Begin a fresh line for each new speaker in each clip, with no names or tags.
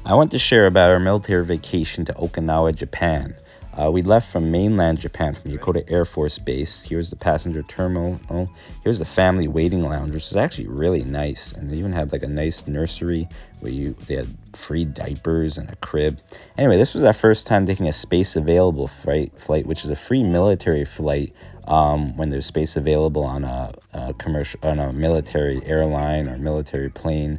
I want to share about our military vacation to Okinawa, Japan. We left from mainland Japan from Yokota Air Force Base. Here's the passenger terminal. Here's the family waiting lounge, which is actually really nice. And they even had like a nice nursery where they had free diapers and a crib. Anyway, this was our first time taking a space available flight, which is a free military flight when there's space available on a military airline or military plane.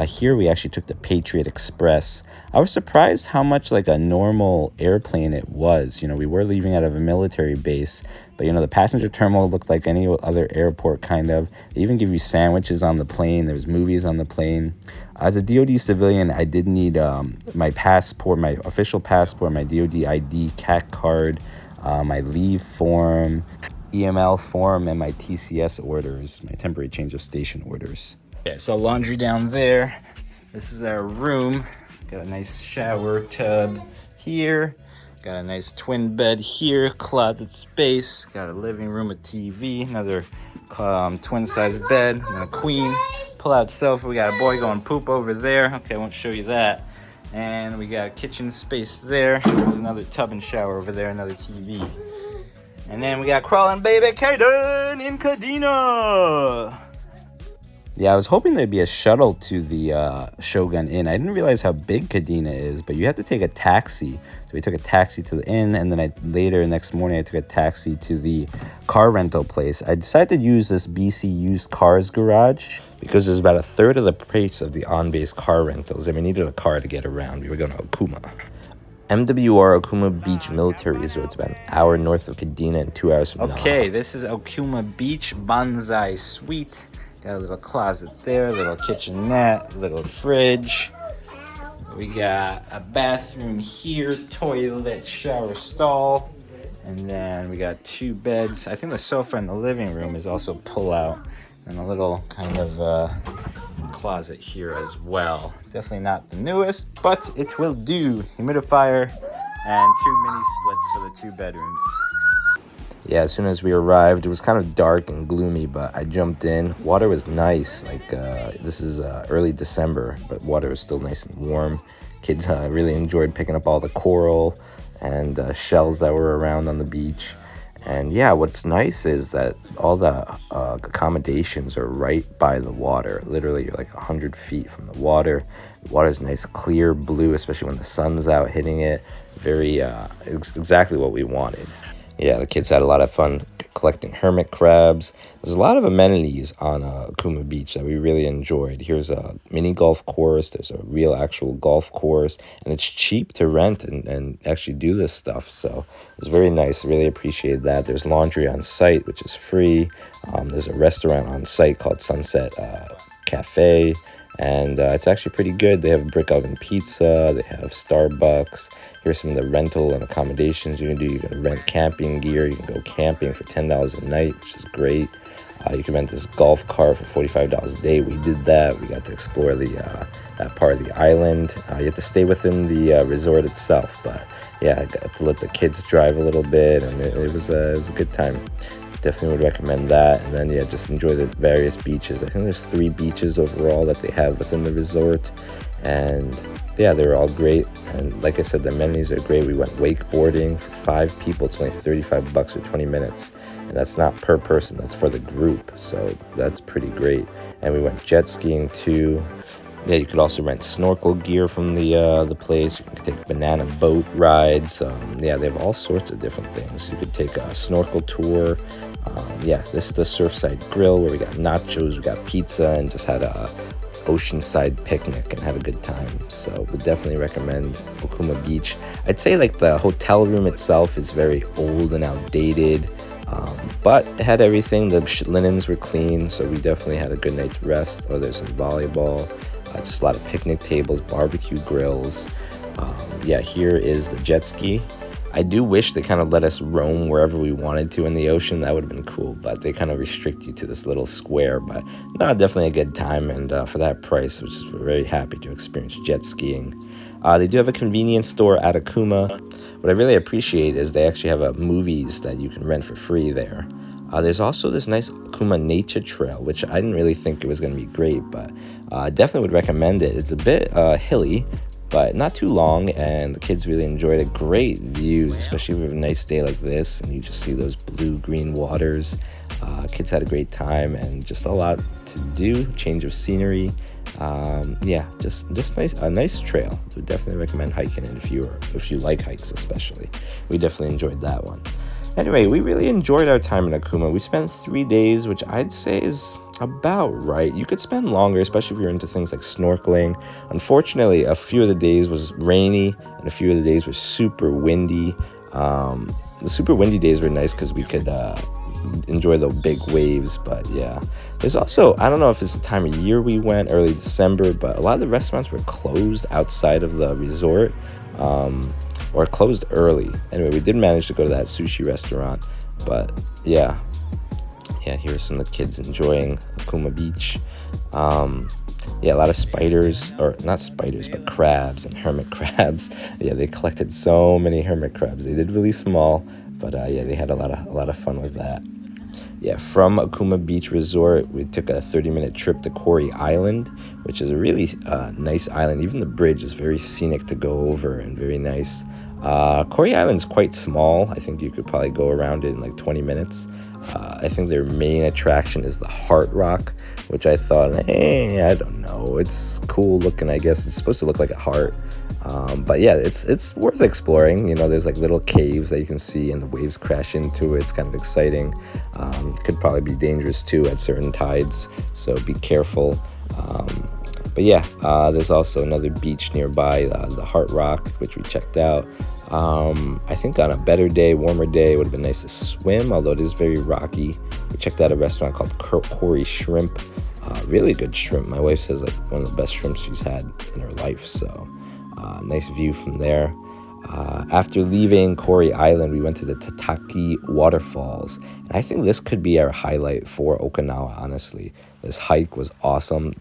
Here we actually took the Patriot Express. I was surprised how much like a normal airplane it was. We were leaving out of a military base, but the passenger terminal looked like any other airport kind of. They even give you sandwiches on the plane. There was movies on the plane. As a DoD civilian, I did need my passport, my official passport, my DoD ID, CAC card, my leave form, EML form, and my TCS orders, my temporary change of station orders. Okay, so laundry down there. This is our room. Got a nice shower tub here. Got a nice twin bed here, closet space. Got a living room, a TV, another twin size bed, and a queen. Pull out sofa. We got a boy going poop over there. Okay, I won't show you that. And we got kitchen space there. There's another tub and shower over there, another TV. And then we got crawling baby Kadena in Kadena. Yeah, I was hoping there'd be a shuttle to the Shogun Inn. I didn't realize how big Kadena is, but you have to take a taxi. So we took a taxi to the inn, and then next morning, I took a taxi to the car rental place. I decided to use this BC Used Cars Garage because there's about a third of the price of the on-base car rentals, and we needed a car to get around. We were going to Okuma. MWR Okuma Beach Military Resort. It's about an hour north of Kadena and 2 hours from Naha. Okay, this is Okuma Beach Banzai Suite. Got a little closet there, little kitchenette, little fridge. We got a bathroom here, toilet, shower stall. And then we got 2 beds. I think the sofa in the living room is also pull out. And a little kind of closet here as well. Definitely not the newest, but it will do. Humidifier and 2 mini splits for the 2 bedrooms. Yeah, as soon as we arrived, it was kind of dark and gloomy, but I jumped in. Water was nice. This is early December, but water was still nice and warm. Kids really enjoyed picking up all the coral and shells that were around on the beach. And yeah, what's nice is that all the accommodations are right by the water. Literally, you're like 100 feet from the water. The water's nice, clear blue, especially when the sun's out hitting it. Very, exactly what we wanted. Yeah, the kids had a lot of fun collecting hermit crabs. There's a lot of amenities on Okuma Beach that we really enjoyed. Here's a mini golf course. There's a real actual golf course. And it's cheap to rent and actually do this stuff. So it was very nice. Really appreciated that. There's laundry on site, which is free. There's a restaurant on site called Sunset Cafe. And it's actually pretty good. They have a brick oven pizza. They have Starbucks. Here's some of the rental and accommodations you can do. You can rent camping gear. You can go camping for $10 a night, which is great. You can rent this golf cart for $45 a day. We did that. We got to explore that part of the island. You have to stay within the resort itself. But yeah, I got to let the kids drive a little bit, and it was a good time. Definitely would recommend that. And then, yeah, just enjoy the various beaches. I think there's 3 beaches overall that they have within the resort. And, yeah, they were all great. And like I said, the amenities are great. We went wakeboarding for 5 people. It's only $35 for 20 minutes. And that's not per person. That's for the group. So that's pretty great. And we went jet skiing, too. Yeah, you could also rent snorkel gear from the place. You can take banana boat rides. Yeah, they have all sorts of different things. You could take a snorkel tour. Yeah, this is the Surfside Grill where we got nachos, we got pizza, and just had a oceanside picnic and had a good time. So would definitely recommend Okuma Beach. I'd say like the hotel room itself is very old and outdated. But it had everything. The linens were clean, so we definitely had a good night's rest. Oh, there's some volleyball. Just a lot of picnic tables, barbecue grills. Yeah, here is the jet ski. I do wish they kind of let us roam wherever we wanted to in the ocean. That would have been cool, but they kind of restrict you to this little square. But no, definitely a good time, and for that price, we're just very happy to experience jet skiing. They do have a convenience store at Akuma. What I really appreciate is they actually have movies that you can rent for free there. There's also this nice Akuma nature trail, which I didn't really think it was going to be great, but I definitely would recommend it. It's a bit hilly, but not too long, and the kids really enjoyed it. Great views, especially if we have a nice day like this and you just see those blue-green waters. Kids had a great time, and just a lot to do, change of scenery. Yeah, just nice, a nice trail. So definitely recommend hiking it if you like hikes, especially. We definitely enjoyed that one. Anyway, we really enjoyed our time in Okuma. We spent 3 days, which I'd say is about right. You could spend longer, especially if you're into things like snorkeling. Unfortunately, a few of the days was rainy, and a few of the days were super windy. The super windy days were nice because we could enjoy the big waves, but yeah. There's also, I don't know if it's the time of year we went, early December, but a lot of the restaurants were closed outside of the resort. Or closed early. Anyway, we did manage to go to that sushi restaurant, but yeah, here's some of the kids enjoying Okuma Beach. Yeah, a lot of spiders, or not spiders, but crabs and hermit crabs. Yeah, they collected so many hermit crabs. They did release them all, but yeah, they had a lot of fun with that. Yeah, from Okuma Beach Resort, we took a 30-minute trip to Kouri Island, which is a really nice island. Even the bridge is very scenic to go over and very nice. Kouri Island's quite small. I think you could probably go around it in like 20 minutes. I think their main attraction is the Heart Rock, which I thought, I don't know. It's cool looking, I guess. It's supposed to look like a heart. But yeah, it's worth exploring. You know, there's like little caves that you can see and the waves crash into it. It's kind of exciting. Could probably be dangerous too at certain tides, so be careful. But yeah, there's also another beach nearby, the Heart Rock, which we checked out. I think on a better day, warmer day, it would have been nice to swim, although it is very rocky. We checked out a restaurant called Kouri Shrimp. Really good shrimp. My wife says like one of the best shrimps she's had in her life, so nice view from there. After leaving Kouri Island, we went to the Tataki Waterfalls. And I think this could be our highlight for Okinawa, honestly. This hike was awesome.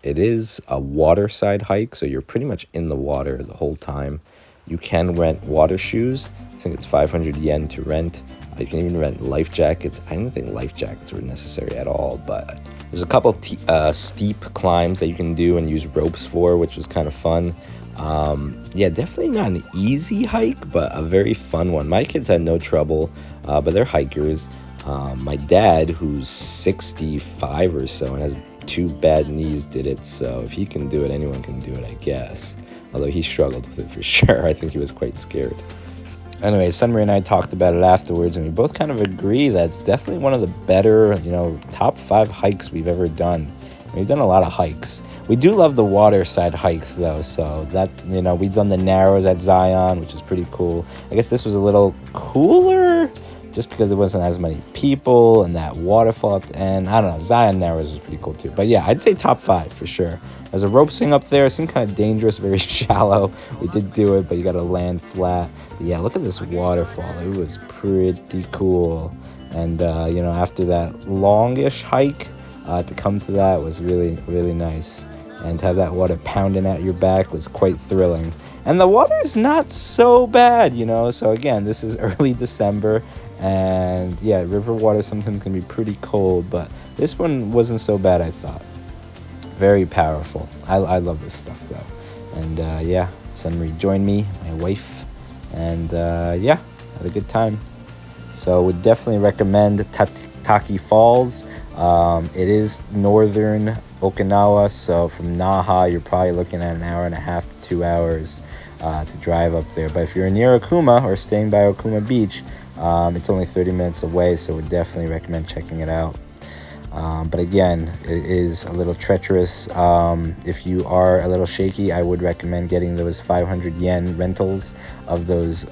It is a waterside hike, so you're pretty much in the water the whole time. You can rent water shoes. I think it's 500 yen to rent. You can even rent life jackets. I didn't think life jackets were necessary at all, but there's a couple steep climbs that you can do and use ropes for, which was kind of fun. Yeah, definitely not an easy hike, but a very fun one. My kids had no trouble, but they're hikers. My dad, who's 65 or so and has 2 bad knees, did it, so if he can do it, anyone can do it, I guess. Although he struggled with it for sure. I think he was quite scared. Anyway, Sunray and I talked about it afterwards, and we both kind of agree that it's definitely one of the better, top 5 hikes we've ever done. We've done a lot of hikes. We do love the waterside hikes, though, so that, we've done the Narrows at Zion, which is pretty cool. I guess this was a little cooler just because it wasn't as many people and that waterfall at the end. I don't know, Zion Narrows was pretty cool, too. But yeah, I'd say top 5 for sure. There's a rope swing up there. It seemed kind of dangerous, very shallow. We did do it, but you got to land flat. But yeah, look at this waterfall. It was pretty cool. And, after that longish hike, to come to that was really, really nice. And to have that water pounding at your back was quite thrilling. And the water is not so bad, So again, this is early December. And yeah, river water sometimes can be pretty cold. But this one wasn't so bad, I thought. Very powerful. I love this stuff, though. And yeah, Sunri joined me, my wife. And yeah, had a good time. So would definitely recommend Ta-Taki Falls. It is northern Okinawa, so from Naha, you're probably looking at an hour and a half to 2 hours to drive up there. But if you're near Okuma or staying by Okuma Beach, it's only 30 minutes away, so would definitely recommend checking it out. But again, it is a little treacherous. If you are a little shaky, I would recommend getting those 500 yen rentals of those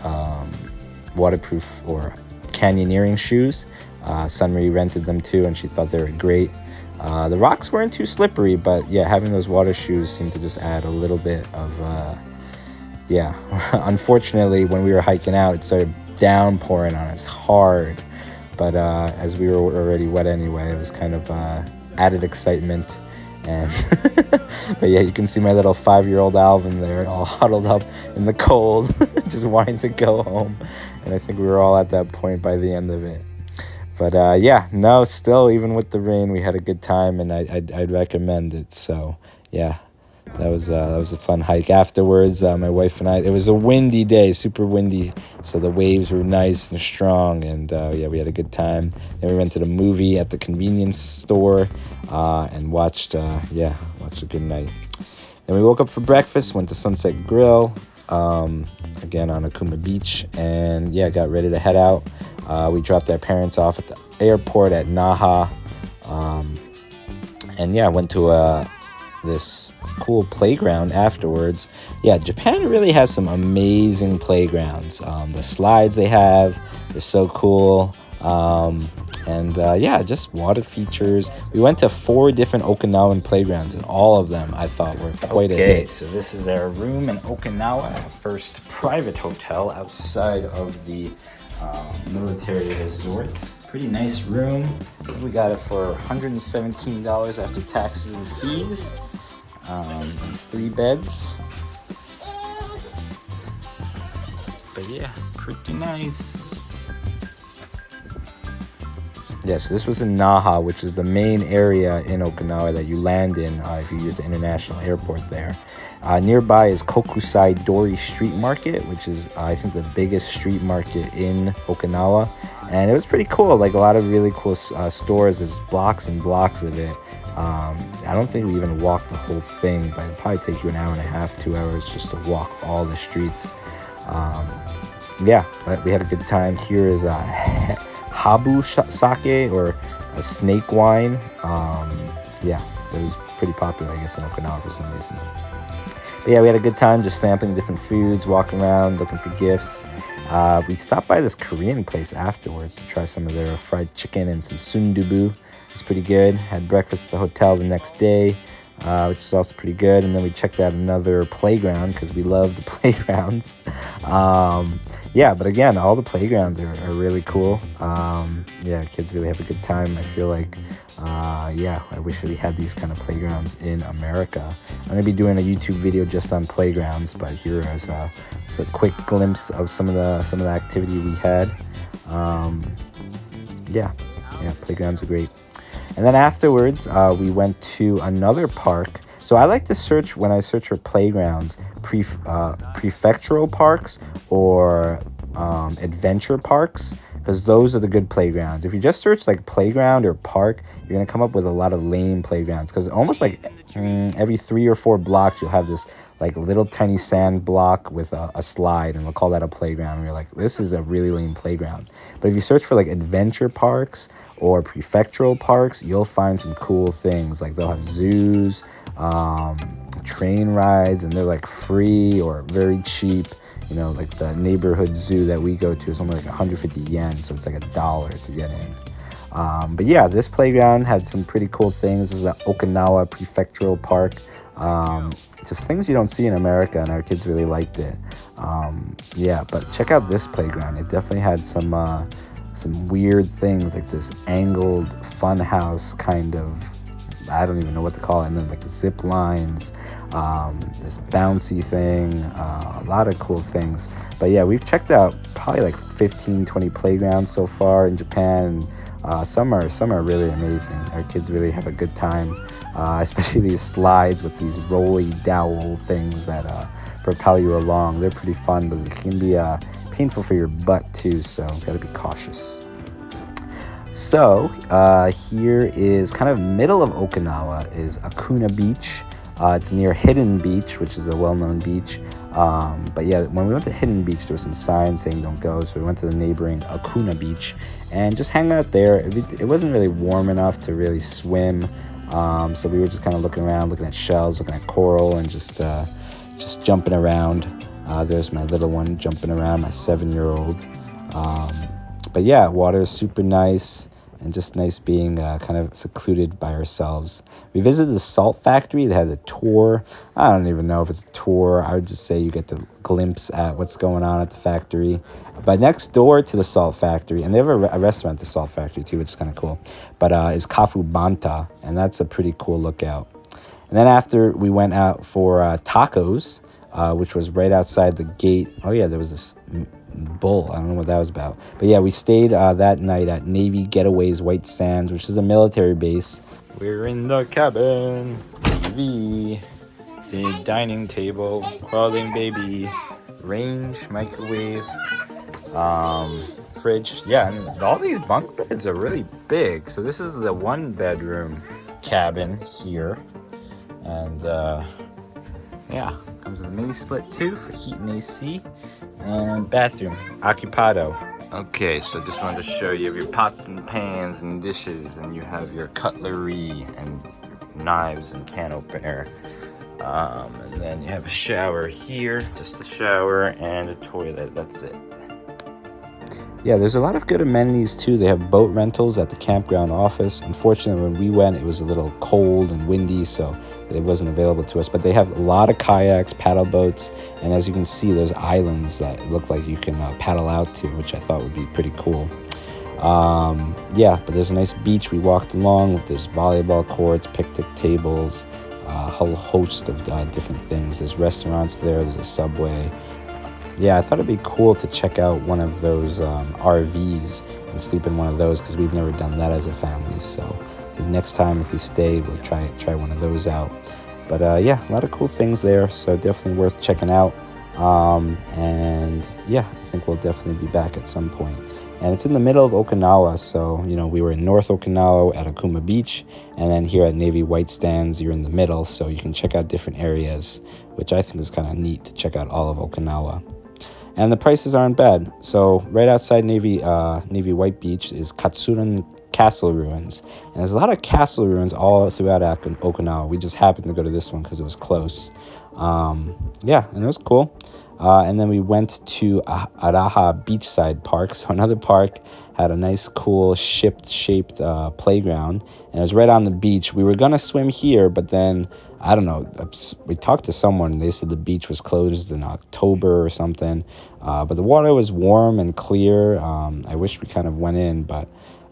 waterproof or canyoneering shoes. Sunri rented them too, and she thought they were great. The rocks weren't too slippery, but yeah, having those water shoes seemed to just add a little bit of, yeah. Unfortunately, when we were hiking out, it started downpouring on us hard. But as we were already wet anyway, it was kind of added excitement. And but yeah, you can see my little 5-year-old Alvin there all huddled up in the cold, just wanting to go home. And I think we were all at that point by the end of it. But yeah, no, still, even with the rain, we had a good time, and I'd recommend it. So yeah, That was a fun hike. Afterwards, my wife and I, it was a windy day, super windy, so the waves were nice and strong, and yeah, we had a good time. Then we rented a movie at the convenience store and watched a good night. Then we woke up for breakfast, went to Sunset Grill, again on Okuma Beach, and yeah, got ready to head out. We dropped our parents off at the airport at Naha, and yeah, went to this cool playground afterwards. Yeah, Japan really has some amazing playgrounds. The slides they have, they're so cool. And yeah, just water features. We went to 4 different Okinawan playgrounds, and all of them I thought were quite a hit. Okay, so this is our room in Okinawa, first private hotel outside of the military resort. Pretty nice room. We got it for $117 after taxes and fees. It's 3 beds. But yeah, pretty nice. Yeah, so this was in Naha, which is the main area in Okinawa that you land in if you use the international airport there. Nearby is Kokusai Dori Street Market, which is, I think, the biggest street market in Okinawa. And it was pretty cool, like a lot of really cool stores. There's blocks and blocks of it. I don't think we even walked the whole thing, but it'd probably take you an hour and a half, 2 hours just to walk all the streets. Yeah, but we had a good time. Here is a habu sake, or a snake wine. Yeah, it was pretty popular, I guess, in Okinawa for some reason. But yeah, we had a good time just sampling different foods, walking around, looking for gifts. We stopped by this Korean place afterwards to try some of their fried chicken and some sundubu. It's pretty good. Had breakfast at the hotel the next day, which is also pretty good. And then we checked out another playground because we love the playgrounds. Yeah, but again, all the playgrounds are really cool. Yeah, kids really have a good time. I feel like, yeah, I wish we had these kind of playgrounds in America. I'm going to be doing a YouTube video just on playgrounds, but here is a quick glimpse of some of the activity we had. Yeah, playgrounds are great. And then afterwards, we went to another park. So I like to search, when I search for playgrounds, prefectural parks or adventure parks, because those are the good playgrounds. If you just search like playground or park, you're going to come up with a lot of lame playgrounds, because almost like every 3 or 4 blocks, you'll have this like little tiny sand block with a slide, and we'll call that a playground. And you're like, this is a really lame playground. But if you search for like adventure parks or prefectural parks, you'll find some cool things. Like they'll have zoos, train rides, and they're like free or very cheap. You know, like the neighborhood zoo that we go to is only like 150 yen, so it's like $1 to get in. But yeah, this playground had some pretty cool things. This is the Okinawa Prefectural Park. Just things you don't see in America, and our kids really liked it. Yeah, but check out this playground. It definitely had some weird things, like this angled fun house kind of, I don't even know what to call it, and then like zip lines, this bouncy thing, a lot of cool things. But yeah, we've checked out probably like 15-20 playgrounds so far in Japan. Some are really amazing. Our kids really have a good time, especially these slides with these rolly dowel things that propel you along. They're pretty fun, but it can be painful for your butt too, so gotta be cautious. So here is kind of middle of Okinawa is Akuna Beach. It's near Hidden Beach, which is a well-known beach. But yeah, when we went to Hidden Beach, there were some signs saying don't go. So we went to the neighboring Akuna Beach and just hang out there. It wasn't really warm enough to really swim. So we were just kind of looking around, looking at shells, looking at coral, and just jumping around. There's my little one jumping around, my 7-year-old. But yeah, water is super nice, and just nice being kind of secluded by ourselves. We visited the salt factory. They had a tour. I don't even know if it's a tour. I would just say you get to glimpse at what's going on at the factory. But next door to the salt factory, and they have a restaurant at the salt factory too, which is kind of cool, but is Kafu Banta, and that's a pretty cool lookout. And then after, we went out for tacos, which was right outside the gate. Oh yeah, there was this bull. I don't know what that was about. But yeah, we stayed that night at Navy Getaways White Sands, which is a military base. We're in the cabin. TV. dining table, clothing baby, range, microwave, fridge. Yeah, and all these bunk beds are really big. So this is the 1-bedroom cabin here. And yeah, comes with a mini split too for heat and AC. And bathroom, occupado. Okay, so just wanted to show you your pots and pans and dishes, and you have your cutlery and knives and can opener. And then you have a shower here, just a shower and a toilet. That's it. Yeah, there's a lot of good amenities too. They have boat rentals at the campground office. Unfortunately, when we went, it was a little cold and windy, so it wasn't available to us. But they have a lot of kayaks, paddle boats, and as you can see, there's islands that look like you can paddle out to, which I thought would be pretty cool. Yeah, but there's a nice beach we walked along. There's volleyball courts, picnic tables, a whole host of different things. There's restaurants there. There's a Subway. Yeah, I thought it'd be cool to check out one of those RVs and sleep in one of those, because we've never done that as a family. So the next time if we stay, we'll try one of those out. But yeah, a lot of cool things there, so definitely worth checking out. And yeah, I think we'll definitely be back at some point. And it's in the middle of Okinawa, so you know, we were in North Okinawa at Okuma Beach, and then here at Navy White Sands, you're in the middle, so you can check out different areas, which I think is kind of neat to check out all of Okinawa. And the prices aren't bad. So right outside Navy White Beach is Katsuran Castle Ruins. And there's a lot of castle ruins all throughout Okinawa. We just happened to go to this one because it was close. Yeah, and it was cool. And then we went to Araha Beachside Park. So another park had a nice, cool, shaped playground. And it was right on the beach. We were going to swim here, but then, I don't know, we talked to someone and they said the beach was closed in October or something. But the water was warm and clear. I wish we kind of went in, but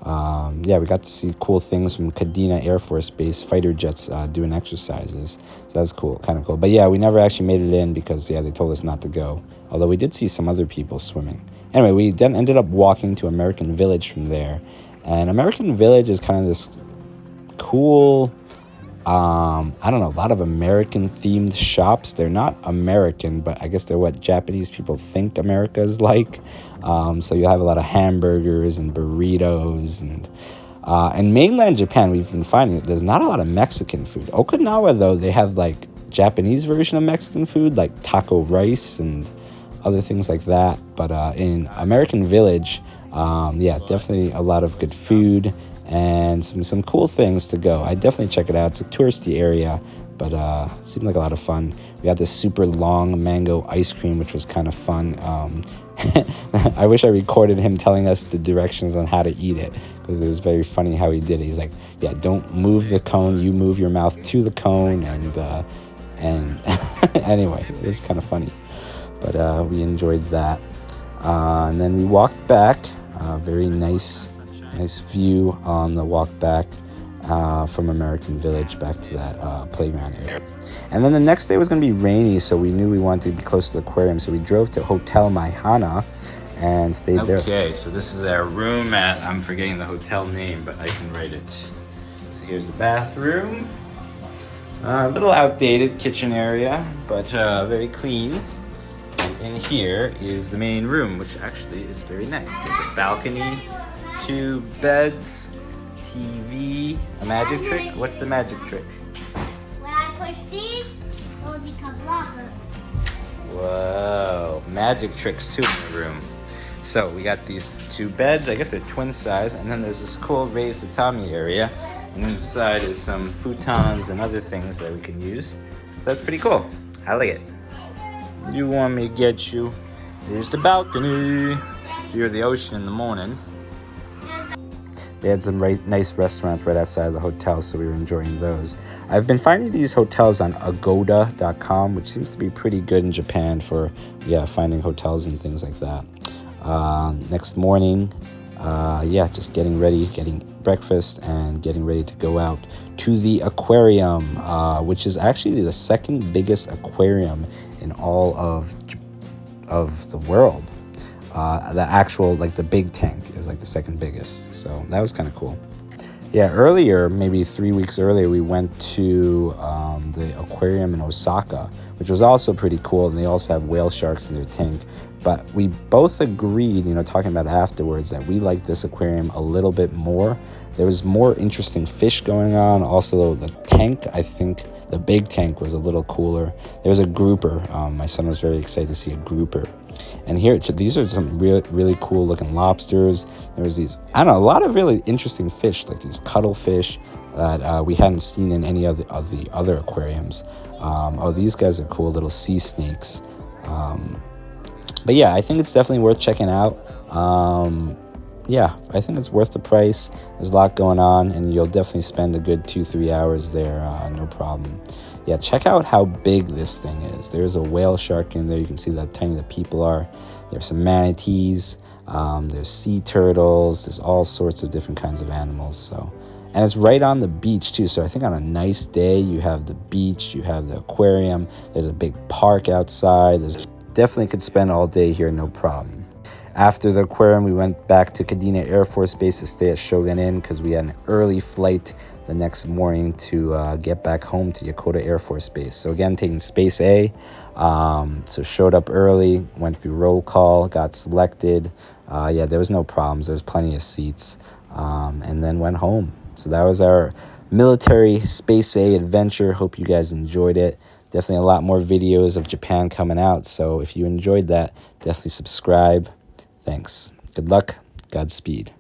yeah, we got to see cool things from Kadena Air Force Base, fighter jets doing exercises. So that was cool, kind of cool. But yeah, we never actually made it in because, yeah, they told us not to go. Although we did see some other people swimming. Anyway, we then ended up walking to American Village from there. And American Village is kind of this cool, I don't know, a lot of American-themed shops. They're not American, but I guess they're what Japanese people think America is like. So you'll have a lot of hamburgers and burritos. And mainland Japan, we've been finding that there's not a lot of Mexican food. Okinawa, though, they have, like, Japanese version of Mexican food, like taco rice and other things like that. But in American Village, yeah, definitely a lot of good food and some cool things to go. I definitely check it out. It's a touristy area, but it seemed like a lot of fun. We got this super long mango ice cream, which was kind of fun. I wish I recorded him telling us the directions on how to eat it, because it was very funny how he did it. He's like, yeah, don't move the cone, you move your mouth to the cone, and anyway, it was kind of funny. But we enjoyed that. And then we walked back. Very nice view on the walk back from American Village back to that playground area. And then the next day was going to be rainy, so we knew we wanted to be close to the aquarium. So we drove to Hotel Maihana and stayed there. Okay, so this is our room at, I'm forgetting the hotel name, but I can write it. So here's the bathroom. A little outdated kitchen area, but very clean. And in here is the main room, which actually is very nice. There's a balcony, 2 beds, TV, a magic trick. What's the magic trick?
When I push these, it will become locker.
Whoa, magic tricks too in the room. So we got these 2 beds, I guess they're twin size, and then there's this cool raised tatami area. And inside is some futons and other things that we can use. So that's pretty cool. I like it. You want me to get you? Here's the balcony. View of the ocean in the morning. They had some nice restaurants right outside the hotel, so we were enjoying those. I've been finding these hotels on agoda.com, which seems to be pretty good in Japan for, yeah, finding hotels and things like that. Next morning, yeah, just getting ready, getting breakfast, and getting ready to go out to the aquarium, which is actually the second biggest aquarium in all of the world. The actual, like the big tank is like the second biggest. So that was kind of cool. Yeah, earlier, maybe 3 weeks earlier, we went to the aquarium in Osaka, which was also pretty cool. And they also have whale sharks in their tank. But we both agreed, talking about it afterwards, that we liked this aquarium a little bit more. There was more interesting fish going on. Also, the tank, I think the big tank was a little cooler. There was a grouper. My son was very excited to see a grouper. And here, these are some really cool looking lobsters. There was these, I don't know, a lot of really interesting fish, like these cuttlefish that we hadn't seen in any of the other aquariums. Oh, these guys are cool, little sea snakes. But yeah, I think it's definitely worth checking out. Yeah, I think it's worth the price. There's a lot going on, and you'll definitely spend a good 2-3 hours there, no problem. Yeah, check out how big this thing is. There's a whale shark in there. You can see how tiny the people are. There's some manatees. There's sea turtles. There's all sorts of different kinds of animals. So, and it's right on the beach too. So I think on a nice day, you have the beach, you have the aquarium. There's a big park outside. There's definitely could spend all day here, no problem. After the aquarium, we went back to Kadena Air Force Base to stay at Shogun Inn because we had an early flight the next morning to get back home to Yokota Air Force Base. So again, taking Space A. So showed up early, went through roll call, got selected. Yeah, there was no problems. There was plenty of seats. And then went home. So that was our military Space A adventure. Hope you guys enjoyed it. Definitely a lot more videos of Japan coming out. So if you enjoyed that, definitely subscribe. Thanks. Good luck. Godspeed.